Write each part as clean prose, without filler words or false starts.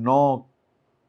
9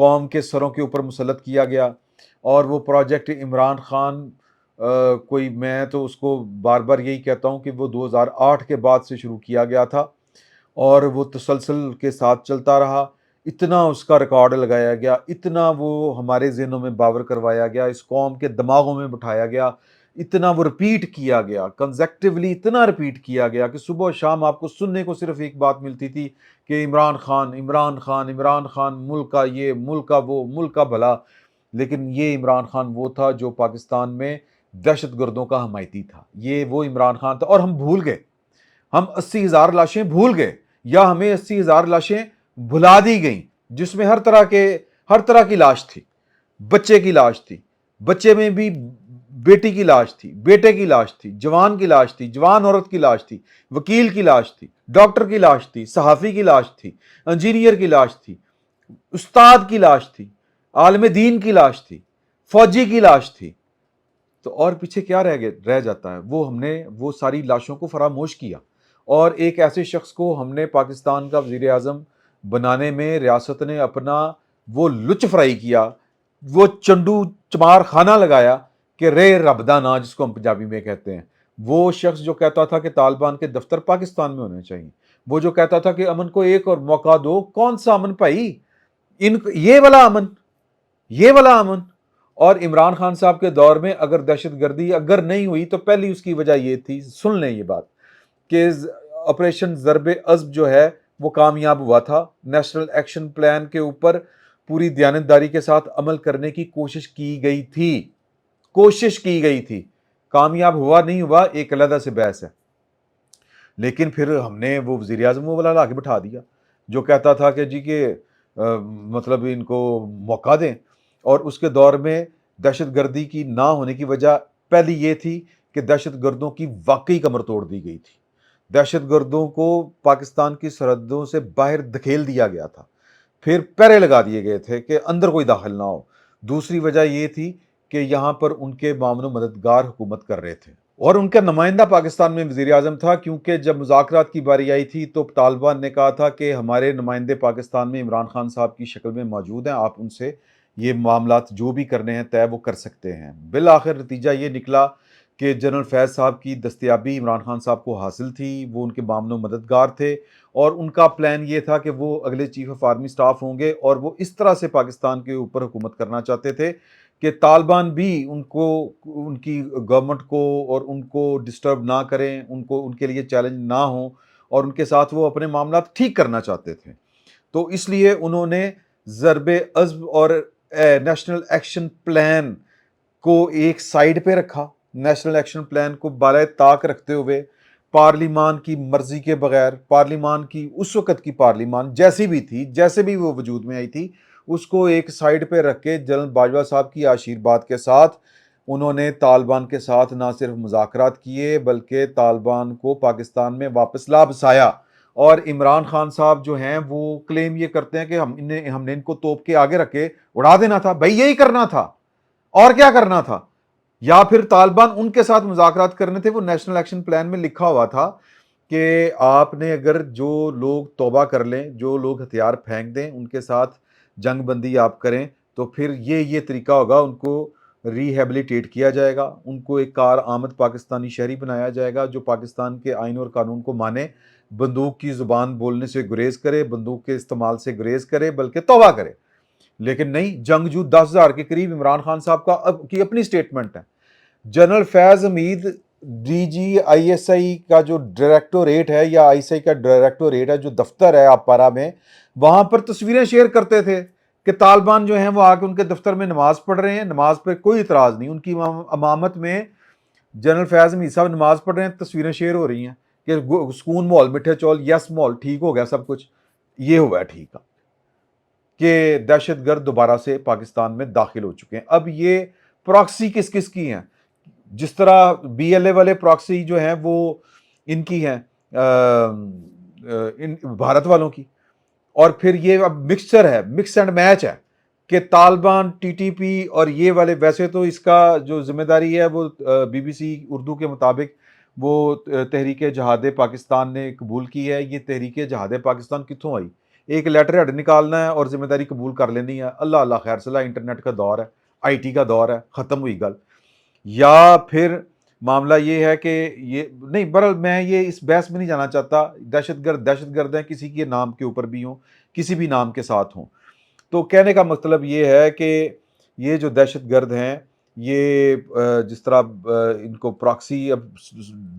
قوم کے سروں کے اوپر مسلط کیا گیا، اور وہ پروجیکٹ عمران خان کوئی، میں تو اس کو بار بار یہی کہتا ہوں کہ وہ 2008 کے بعد سے شروع کیا گیا تھا اور وہ تسلسل کے ساتھ چلتا رہا، اتنا اس کا ریکارڈ لگایا گیا، اتنا وہ ہمارے ذہنوں میں باور کروایا گیا، اس قوم کے دماغوں میں بٹھایا گیا، اتنا وہ رپیٹ کیا گیا، کنزیکٹیولی اتنا رپیٹ کیا گیا کہ صبح و شام آپ کو سننے کو صرف ایک بات ملتی تھی کہ عمران خان، عمران خان، عمران خان، ملک کا یہ، ملک کا وہ، ملک کا بھلا۔ لیکن یہ عمران خان وہ تھا جو پاکستان میں دہشت گردوں کا حمایتی تھا، یہ وہ عمران خان تھا، اور ہم بھول گئے، ہم 80,000 لاشیں بھول گئے، یا ہمیں 80,000 لاشیں بھلا دی گئیں، جس میں ہر طرح کی لاش تھی، بچے کی لاش تھی، بچے میں بھی بیٹی کی لاش تھی، بیٹے کی لاش تھی، جوان کی لاش تھی، جوان عورت کی لاش تھی، وکیل کی لاش تھی، ڈاکٹر کی لاش تھی، صحافی کی لاش تھی، انجینئر کی لاش تھی، استاد کی لاش تھی، عالم دین کی لاش تھی، فوجی کی لاش تھی۔ تو اور پیچھے کیا رہ جاتا ہے؟ وہ ہم نے وہ ساری لاشوں کو فراموش کیا، اور ایک ایسے شخص کو ہم نے پاکستان کا وزیر اعظم بنانے میں ریاست نے اپنا وہ لچ فرائی کیا، وہ چنڈو چمار خانہ لگایا کہ رے ربدا نا، جس کو ہم پنجابی میں کہتے ہیں۔ وہ شخص جو کہتا تھا کہ طالبان کے دفتر پاکستان میں ہونے چاہیے، وہ جو کہتا تھا کہ امن کو ایک اور موقع دو، کون سا امن بھائی؟ یہ والا امن، یہ والا امن۔ اور عمران خان صاحب کے دور میں اگر دہشت گردی اگر نہیں ہوئی تو پہلی اس کی وجہ یہ تھی، سن لیں یہ بات، کہ آپریشن ضرب عضب جو ہے وہ کامیاب ہوا تھا، نیشنل ایکشن پلان کے اوپر پوری دیانتداری کے ساتھ عمل کرنے کی کوشش کی گئی تھی، کامیاب ہوا نہیں ہوا ایک علیحدہ سے بحث ہے۔ لیکن پھر ہم نے وہ وزیر اعظم وہ والا لا کے بٹھا دیا جو کہتا تھا کہ جی کہ مطلب ان کو موقع دیں، اور اس کے دور میں دہشت گردی کی نہ ہونے کی وجہ پہلی یہ تھی کہ دہشت گردوں کی واقعی کمر توڑ دی گئی تھی، دہشت گردوں کو پاکستان کی سرحدوں سے باہر دھکیل دیا گیا تھا، پھر پہرے لگا دیے گئے تھے کہ اندر کوئی داخل نہ ہو۔ دوسری وجہ یہ تھی کہ یہاں پر ان کے معاون و مددگار حکومت کر رہے تھے، اور ان کا نمائندہ پاکستان میں وزیر اعظم تھا، کیونکہ جب مذاکرات کی باری آئی تھی تو طالبان نے کہا تھا کہ ہمارے نمائندے پاکستان میں عمران خان صاحب کی شکل میں موجود ہیں، آپ ان سے یہ معاملات جو بھی کرنے ہیں طے وہ کر سکتے ہیں۔ بالآخر نتیجہ یہ نکلا کہ جنرل فیض صاحب کی دستیابی عمران خان صاحب کو حاصل تھی، وہ ان کے معاون و مددگار تھے، اور ان کا پلان یہ تھا کہ وہ اگلے چیف آف آرمی سٹاف ہوں گے، اور وہ اس طرح سے پاکستان کے اوپر حکومت کرنا چاہتے تھے کہ طالبان بھی ان کو، ان کی گورنمنٹ کو اور ان کو ڈسٹرب نہ کریں، ان کے لیے چیلنج نہ ہوں، اور ان کے ساتھ وہ اپنے معاملات ٹھیک کرنا چاہتے تھے۔ تو اس لیے انہوں نے ضرب عضب اور نیشنل ایکشن پلان کو ایک سائیڈ پہ رکھا، نیشنل ایکشن پلان کو بالائے طاق رکھتے ہوئے پارلیمان کی مرضی کے بغیر، پارلیمان کی اس وقت کی پارلیمان جیسی بھی تھی، جیسے بھی وہ وجود میں آئی تھی، اس کو ایک سائیڈ پہ رکھ کے جنرل باجوہ صاحب کی آشیرواد کے ساتھ انہوں نے طالبان کے ساتھ نہ صرف مذاکرات کیے بلکہ طالبان کو پاکستان میں واپس لا بسایا۔ اور عمران خان صاحب جو ہیں وہ کلیم یہ کرتے ہیں کہ ہم نے ان کو توپ کے آگے رکھ کے اڑا دینا تھا، بھائی یہی کرنا تھا، اور کیا کرنا تھا؟ یا پھر طالبان ان کے ساتھ مذاکرات کرنے تھے، وہ نیشنل ایکشن پلان میں لکھا ہوا تھا کہ آپ نے اگر جو لوگ توبہ کر لیں، جو لوگ ہتھیار پھینک دیں، ان کے ساتھ جنگ بندی آپ کریں تو پھر یہ طریقہ ہوگا، ان کو ریہیبلیٹیٹ کیا جائے گا، ان کو ایک کار آمد پاکستانی شہری بنایا جائے گا جو پاکستان کے آئین اور قانون کو مانے، بندوق کی زبان بولنے سے گریز کرے، بندوق کے استعمال سے گریز کرے، بلکہ توبہ کرے۔ لیکن نہیں، جنگجو 10,000 کے قریب عمران خان صاحب کی اپنی سٹیٹمنٹ ہے۔ General Faiz Hameed D G I S I کا جو ڈائریکٹوریٹ ہے، یا آئی ایس آئی کا ڈائریکٹوریٹ ہے جو دفتر ہے آپارا میں، وہاں پر تصویریں شیئر کرتے تھے کہ طالبان جو ہیں وہ آ کے ان کے دفتر میں نماز پڑھ رہے ہیں، نماز پہ کوئی اعتراض نہیں، ان کی امامت میں جنرل فیض حمید صاحب نماز پڑھ رہے ہیں، تصویریں شیئر ہو رہی ہیں کہ سکون ماحول، میٹھے چول، یس ماحول، ٹھیک ہو گیا سب کچھ، یہ ہوا ہے ٹھیک ہے کہ دہشت گرد دوبارہ سے پاکستان میں داخل ہو چکے ہیں۔ اب یہ پراکسی کس کس کی ہیں؟ جس طرح بی ایل اے والے پراکسی جو ہیں وہ ان کی ہیں، ان بھارت والوں کی، اور پھر یہ اب مکسچر ہے، مکس اینڈ میچ ہے کہ طالبان، ٹی ٹی پی اور یہ والے، ویسے تو اس کا جو ذمہ داری ہے وہ بی بی سی اردو کے مطابق وہ تحریک جہاد پاکستان نے قبول کی ہے۔ یہ تحریک جہاد پاکستان کتوں آئی؟ ایک لیٹر ہیڈ نکالنا ہے اور ذمہ داری قبول کر لینی ہے، اللہ اللہ خیر صلاح، انٹرنیٹ کا دور ہے، آئی ٹی کا دور ہے، ختم ہوئی گل۔ یا پھر معاملہ یہ ہے کہ یہ نہیں، برحال میں یہ اس بحث میں نہیں جانا چاہتا، دہشت گرد ہیں، کسی کے نام کے اوپر بھی ہوں، کسی بھی نام کے ساتھ ہوں۔ تو کہنے کا مطلب یہ ہے کہ یہ جو دہشت گرد ہیں، یہ جس طرح ان کو پراکسی اب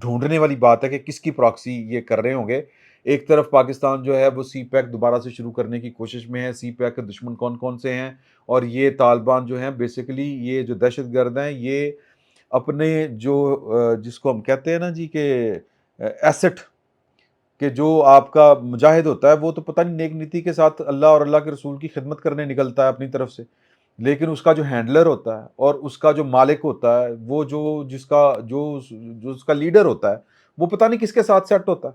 ڈھونڈنے والی بات ہے کہ کس کی پراکسی یہ کر رہے ہوں گے۔ ایک طرف پاکستان جو ہے وہ سی پیک دوبارہ سے شروع کرنے کی کوشش میں ہے، سی پیک کے دشمن کون کون سے ہیں، اور یہ طالبان جو ہیں بیسیکلی یہ جو دہشت گرد ہیں، یہ اپنے جو جس کو ہم کہتے ہیں نا جی کہ ایسٹ، کہ جو آپ کا مجاہد ہوتا ہے وہ تو پتہ نہیں نیک نیتی کے ساتھ اللہ اور اللہ کے رسول کی خدمت کرنے نکلتا ہے اپنی طرف سے، لیکن اس کا جو ہینڈلر ہوتا ہے اور اس کا جو مالک ہوتا ہے، وہ جو اس کا لیڈر ہوتا ہے، وہ پتہ نہیں کس کے ساتھ سیٹ ہوتا ہے،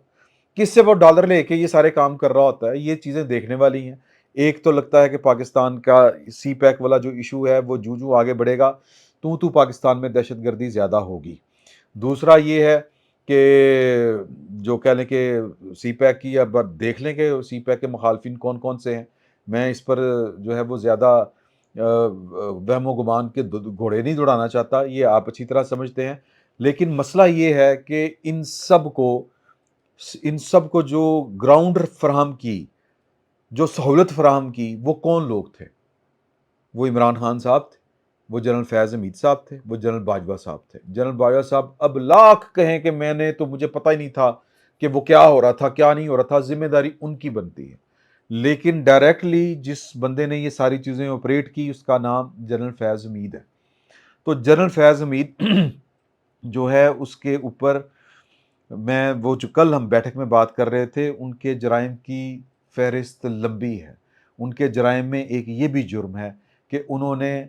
کس سے وہ ڈالر لے کے یہ سارے کام کر رہا ہوتا ہے۔ یہ چیزیں دیکھنے والی ہیں۔ ایک تو لگتا ہے کہ پاکستان کا سی پیک والا جو ایشو ہے وہ جو آگے بڑھے گا تو پاکستان میں دہشت گردی زیادہ ہوگی۔ دوسرا یہ ہے کہ جو کہہ لیں کہ سی پیک کی، اب دیکھ لیں کہ سی پیک کے مخالفین کون کون سے ہیں۔ میں اس پر جو ہے وہ زیادہ وہم و گمان کے گھوڑے نہیں دوڑانا چاہتا، یہ آپ اچھی طرح سمجھتے ہیں، لیکن مسئلہ یہ ہے کہ ان سب کو جو گراؤنڈ فراہم کی، جو سہولت فراہم کی، وہ کون لوگ تھے؟ وہ عمران خان صاحب تھے، وہ جنرل فیض حمید صاحب تھے، وہ جنرل باجوہ صاحب تھے۔ جنرل باجوہ صاحب اب لاکھ کہیں کہ میں نے تو مجھے پتہ ہی نہیں تھا کہ وہ کیا ہو رہا تھا کیا نہیں ہو رہا تھا، ذمہ داری ان کی بنتی ہے، لیکن ڈائریکٹلی جس بندے نے یہ ساری چیزیں آپریٹ کی اس کا نام جنرل فیض حمید ہے۔ تو جنرل فیض حمید جو ہے اس کے اوپر میں وہ جو کل ہم بیٹھک میں بات کر رہے تھے، ان کے جرائم کی فہرست لمبی ہے۔ ان کے جرائم میں ایک یہ بھی جرم ہے کہ انہوں نے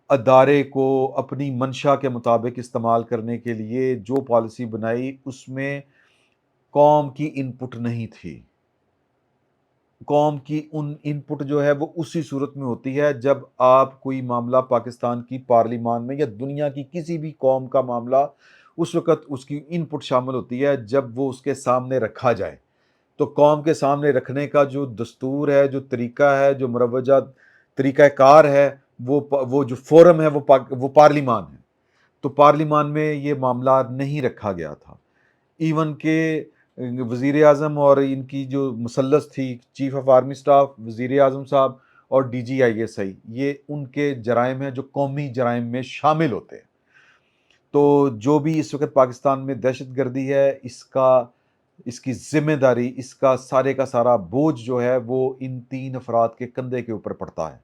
ادارے کو اپنی منشا کے مطابق استعمال کرنے کے لیے جو پالیسی بنائی اس میں قوم کی ان پٹ نہیں تھی۔ قوم کی ان پٹ جو ہے وہ اسی صورت میں ہوتی ہے جب آپ کوئی معاملہ پاکستان کی پارلیمان میں یا دنیا کی کسی بھی قوم کا معاملہ، اس وقت اس کی ان پٹ شامل ہوتی ہے جب وہ اس کے سامنے رکھا جائے۔ تو قوم کے سامنے رکھنے کا جو دستور ہے، جو طریقہ ہے، جو مروجہ طریقہ کار ہے، وہ جو فورم ہے وہ پارلیمان ہے۔ تو پارلیمان میں یہ معاملہ نہیں رکھا گیا تھا۔ ایون کہ وزیر اعظم اور ان کی جو مثلث تھی، چیف آف آرمی سٹاف، وزیر اعظم صاحب اور ڈی جی آئی ایس آئی، یہ ان کے جرائم ہیں جو قومی جرائم میں شامل ہوتے ہیں۔ تو جو بھی اس وقت پاکستان میں دہشت گردی ہے، اس کی ذمہ داری، اس کا سارا بوجھ جو ہے وہ ان تین افراد کے کندھے کے اوپر پڑتا ہے۔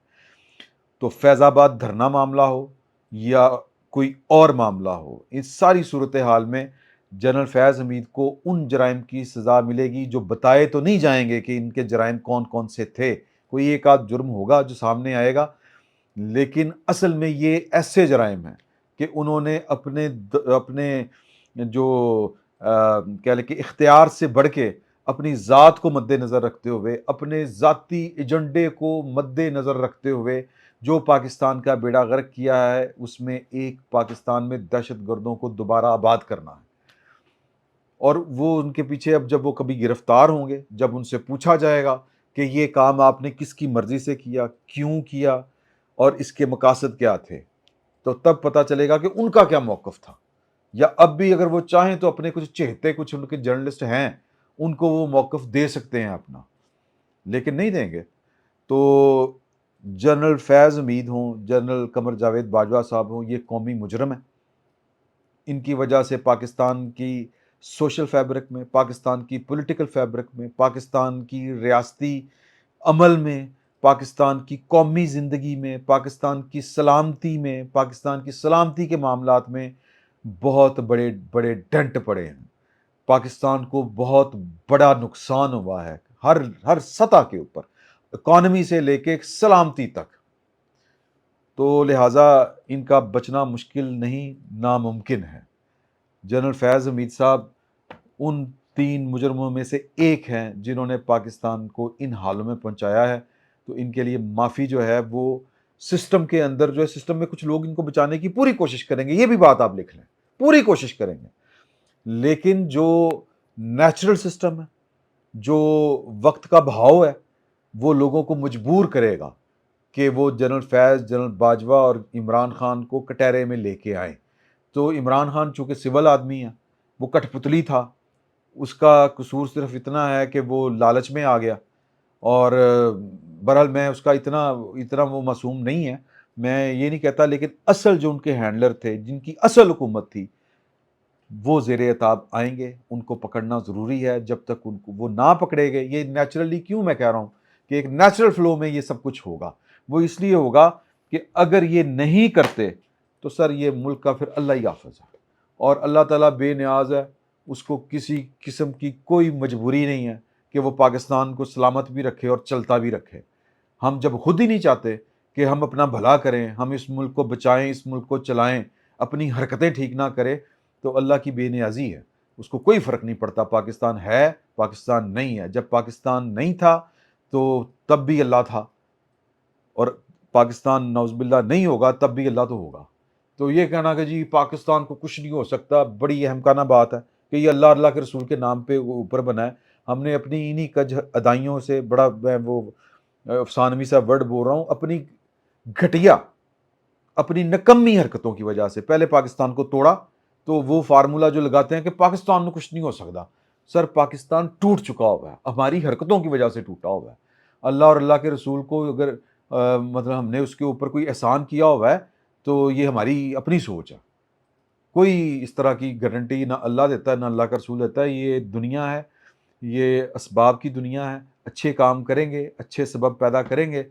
تو فیض آباد دھرنا معاملہ ہو یا کوئی اور معاملہ ہو، اس ساری صورتحال میں جنرل فیض حمید کو ان جرائم کی سزا ملے گی جو بتائے تو نہیں جائیں گے کہ ان کے جرائم کون کون سے تھے۔ کوئی ایک آدھ جرم ہوگا جو سامنے آئے گا، لیکن اصل میں یہ ایسے جرائم ہیں کہ انہوں نے اپنے جو کہہ لیں کہ اختیار سے بڑھ کے اپنی ذات کو مد نظر رکھتے ہوئے، اپنے ذاتی ایجنڈے کو مد نظر رکھتے ہوئے جو پاکستان کا بیڑا غرق کیا ہے، اس میں ایک پاکستان میں دہشت گردوں کو دوبارہ آباد کرنا ہے۔ اور وہ ان کے پیچھے اب جب وہ کبھی گرفتار ہوں گے، جب ان سے پوچھا جائے گا کہ یہ کام آپ نے کس کی مرضی سے کیا، کیوں کیا اور اس کے مقاصد کیا تھے، تو تب پتہ چلے گا کہ ان کا کیا موقف تھا۔ یا اب بھی اگر وہ چاہیں تو اپنے کچھ ان کے جرنلسٹ ہیں، ان کو وہ موقف دے سکتے ہیں اپنا، لیکن نہیں دیں گے۔ تو جنرل فیض حمید ہوں، جنرل قمر جاوید باجوہ صاحب ہوں، یہ قومی مجرم ہیں۔ ان کی وجہ سے پاکستان کی سوشل فیبرک میں، پاکستان کی پولیٹیکل فیبرک میں، پاکستان کی ریاستی عمل میں، پاکستان کی قومی زندگی میں، پاکستان کی سلامتی میں، پاکستان کی سلامتی کے معاملات میں بہت بڑے بڑے ڈنٹ پڑے ہیں۔ پاکستان کو بہت بڑا نقصان ہوا ہے ہر سطح کے اوپر، اکانومی سے لے کے سلامتی تک۔ تو لہٰذا ان کا بچنا مشکل نہیں، ناممکن ہے۔ جنرل فیض حمید صاحب ان تین مجرموں میں سے ایک ہیں جنہوں نے پاکستان کو ان حالوں میں پہنچایا ہے۔ تو ان کے لیے معافی جو ہے وہ سسٹم کے اندر جو ہے، سسٹم میں کچھ لوگ ان کو بچانے کی پوری کوشش کریں گے، یہ بھی بات آپ لکھ لیں، پوری کوشش کریں گے، لیکن جو نیچرل سسٹم ہے، جو وقت کا بہاؤ ہے، وہ لوگوں کو مجبور کرے گا کہ وہ جنرل فیض، جنرل باجوہ اور عمران خان کو کٹہرے میں لے کے آئیں۔ تو عمران خان چونکہ سول آدمی ہے، وہ کٹھ پتلی تھا، اس کا قصور صرف اتنا ہے کہ وہ لالچ میں آ گیا، اور بہرحال میں اس کا اتنا وہ معصوم نہیں ہے، میں یہ نہیں کہتا، لیکن اصل جو ان کے ہینڈلر تھے، جن کی اصل حکومت تھی، وہ زیر عتاب آئیں گے، ان کو پکڑنا ضروری ہے۔ جب تک ان کو وہ نہ پکڑے گئے، یہ نیچرلی، کیوں میں کہہ رہا ہوں کہ ایک نیچرل فلو میں یہ سب کچھ ہوگا، وہ اس لیے ہوگا کہ اگر یہ نہیں کرتے تو سر یہ ملک کا پھر اللہ ہی حافظ ہے، اور اللہ تعالیٰ بے نیاز ہے، اس کو کسی قسم کی کوئی مجبوری نہیں ہے کہ وہ پاکستان کو سلامت بھی رکھے اور چلتا بھی رکھے۔ ہم جب خود ہی نہیں چاہتے کہ ہم اپنا بھلا کریں، ہم اس ملک کو بچائیں، اس ملک کو چلائیں، اپنی حرکتیں ٹھیک نہ کریں، تو اللہ کی بے نیازی ہے، اس کو کوئی فرق نہیں پڑتا پاکستان ہے، پاکستان نہیں ہے۔ جب پاکستان نہیں تھا تو تب بھی اللہ تھا، اور پاکستان نعوذ باللہ نہیں ہوگا تب بھی اللہ تو ہوگا۔ تو یہ کہنا کہ جی پاکستان کو کچھ نہیں ہو سکتا، بڑی اہم کانہ بات ہے کہ یہ اللہ کے رسول کے نام پہ وہ اوپر بنا ہے۔ ہم نے اپنی انہی کج ادائیوں سے، بڑا میں وہ افسانوی سا ورڈ بول رہا ہوں، اپنی گھٹیا، اپنی نکمی حرکتوں کی وجہ سے پہلے پاکستان کو توڑا۔ تو وہ فارمولا جو لگاتے ہیں کہ پاکستان میں کچھ نہیں ہو سکتا، سر پاکستان ٹوٹ چکا ہوا ہے، ہماری حرکتوں کی وجہ سے ٹوٹا ہوا ہے۔ اللہ اور اللہ کے رسول کو اگر مطلب ہم نے اس کے اوپر کوئی احسان کیا ہوا ہے تو یہ ہماری اپنی سوچ ہے، کوئی اس طرح کی گارنٹی نہ اللہ دیتا ہے نہ اللہ کا رسول دیتا ہے۔ یہ دنیا ہے، یہ اسباب کی دنیا ہے، اچھے کام کریں گے، اچھے سبب پیدا کریں گے،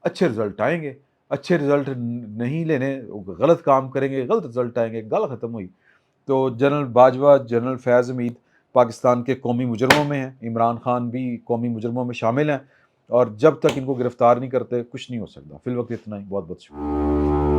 اچھے رزلٹ آئیں گے، اچھے رزلٹ نہیں لینے، غلط کام کریں گے، غلط رزلٹ آئیں گے، گل ختم ہوئی۔ تو جنرل باجوہ، جنرل فیض حمید پاکستان کے قومی مجرموں میں ہیں، عمران خان بھی قومی مجرموں میں شامل ہیں، اور جب تک ان کو گرفتار نہیں کرتے کچھ نہیں ہو سکتا۔ فی الوقت اتنا ہی، بہت بہت شکریہ۔